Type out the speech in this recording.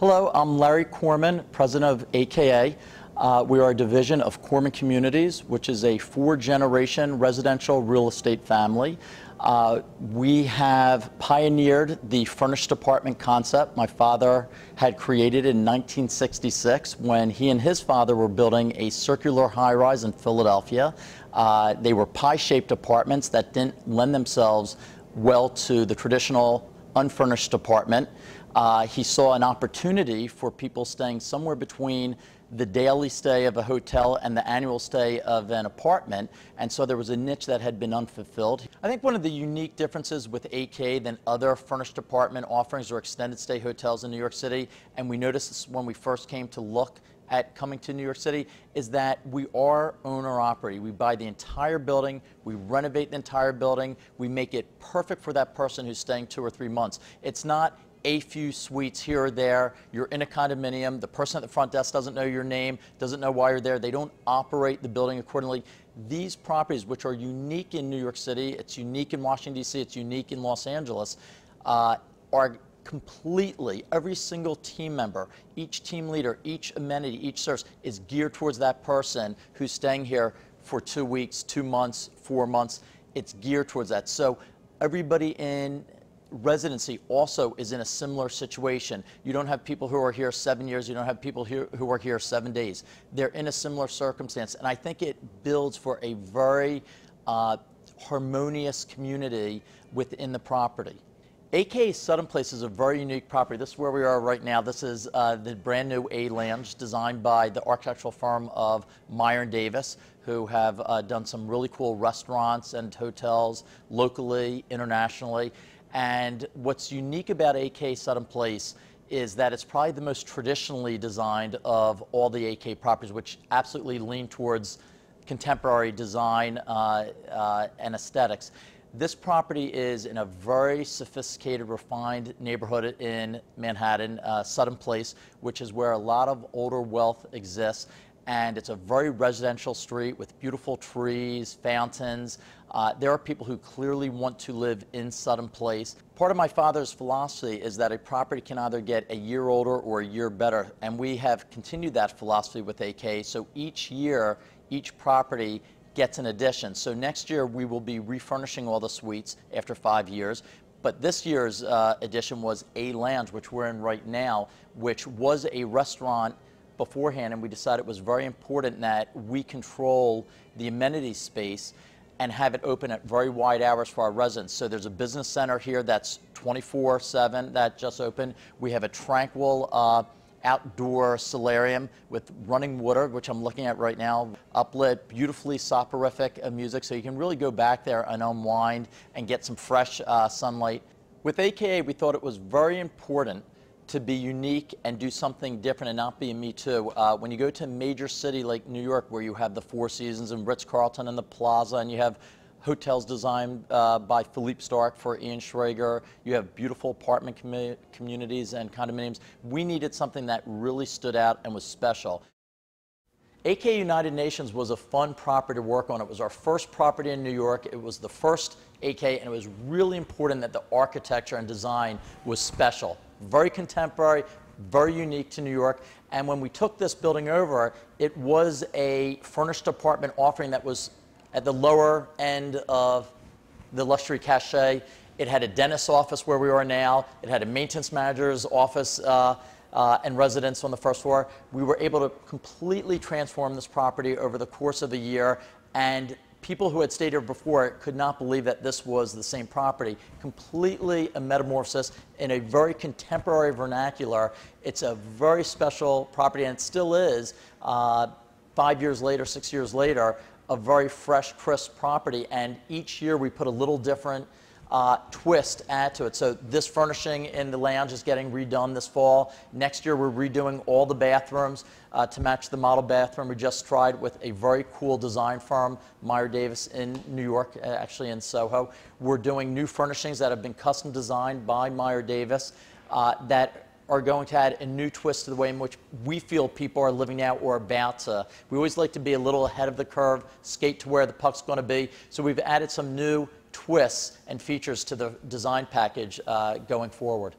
Hello, I'm Larry Korman, president of AKA. We are a division of Korman Communities, which is a four-generation residential real estate family. We have pioneered the furnished apartment concept my father had created in 1966 when he and his father were building a circular high-rise in Philadelphia. They were pie-shaped apartments that didn't lend themselves well to the traditional unfurnished apartment. He saw an opportunity for people staying somewhere between the daily stay of a hotel and the annual stay of an apartment, and so there was a niche that had been unfulfilled. I think one of the unique differences with AK than other furnished apartment offerings or extended stay hotels in New York City, and we noticed this when we first came to look at coming to New York City, is that we are owner-operated. We buy the entire building, we renovate the entire building, we make it perfect for that person who's staying 2 or 3 months. It's not a few suites here or there. You're in a condominium. The person at the front desk doesn't know your name, doesn't know why you're there. They don't operate the building accordingly. These properties, which are unique in New York City, it's unique in Washington, D.C., it's unique in Los Angeles, are completely, every single team member, each team leader, each amenity, each service is geared towards that person who's staying here for 2 weeks, 2 months, 4 months. It's geared towards that. So everybody in residency also is in a similar situation. You don't have people who are here 7 years, you don't have people here who are here 7 days. They're in a similar circumstance, and I think it builds for a very harmonious community within the property. AKA Sutton Place is a very unique property. This is where we are right now. This is the brand new A Lounge designed by the architectural firm of Meyer & Davis, who have done some really cool restaurants and hotels locally, internationally. And what's unique about AK Sutton Place is that it's probably the most traditionally designed of all the AK properties, which absolutely lean towards contemporary design and aesthetics. This property is in a very sophisticated, refined neighborhood in Manhattan, Sutton Place, which is where a lot of older wealth exists. And it's a very residential street with beautiful trees, fountains. There are people who clearly want to live in Sutton Place. Part of my father's philosophy is that a property can either get a year older or a year better, and we have continued that philosophy with AK. So each year, each property gets an addition. So next year, we will be refurnishing all the suites after 5 years. But this year's addition was A Lounge, which we're in right now, which was a restaurant beforehand, and we decided it was very important that we control the amenity space and have it open at very wide hours for our residents. So there's a business center here that's 24/7 that just opened. We have a tranquil outdoor solarium with running water, which I'm looking at right now, uplit, beautifully soporific music, so you can really go back there and unwind and get some fresh sunlight. With AKA, we thought it was very important to be unique and do something different and not be a me too. When you go to a major city like New York, where you have the Four Seasons and Ritz-Carlton and the Plaza, and you have hotels designed by Philippe Starck for Ian Schrager, you have beautiful apartment communities and condominiums, we needed something that really stood out and was special. AK United Nations was a fun property to work on. It was our first property in New York. It was the first AK, and it was really important that the architecture and design was special. Very contemporary, very unique to New York. And when we took this building over, it was a furnished apartment offering that was at the lower end of the luxury cachet. It had a dentist's office where we are now. It had a maintenance manager's office and residence on the first floor. We were able to completely transform this property over the course of a year, and people who had stayed here before could not believe that this was the same property. Completely a metamorphosis in a very contemporary vernacular. It's a very special property, and it still is, 5 years later, 6 years later, a very fresh, crisp property. And each year we put a little different twist add to it. So this furnishing in the lounge is getting redone this fall. Next year we're redoing all the bathrooms to match the model bathroom we just tried with a very cool design firm, Meyer Davis in New York, actually in Soho. We're doing new furnishings that have been custom designed by Meyer Davis that are going to add a new twist to the way in which we feel people are living now or about to. We always like to be a little ahead of the curve, skate to where the puck's going to be. So we've added some new twists and features to the design package going forward.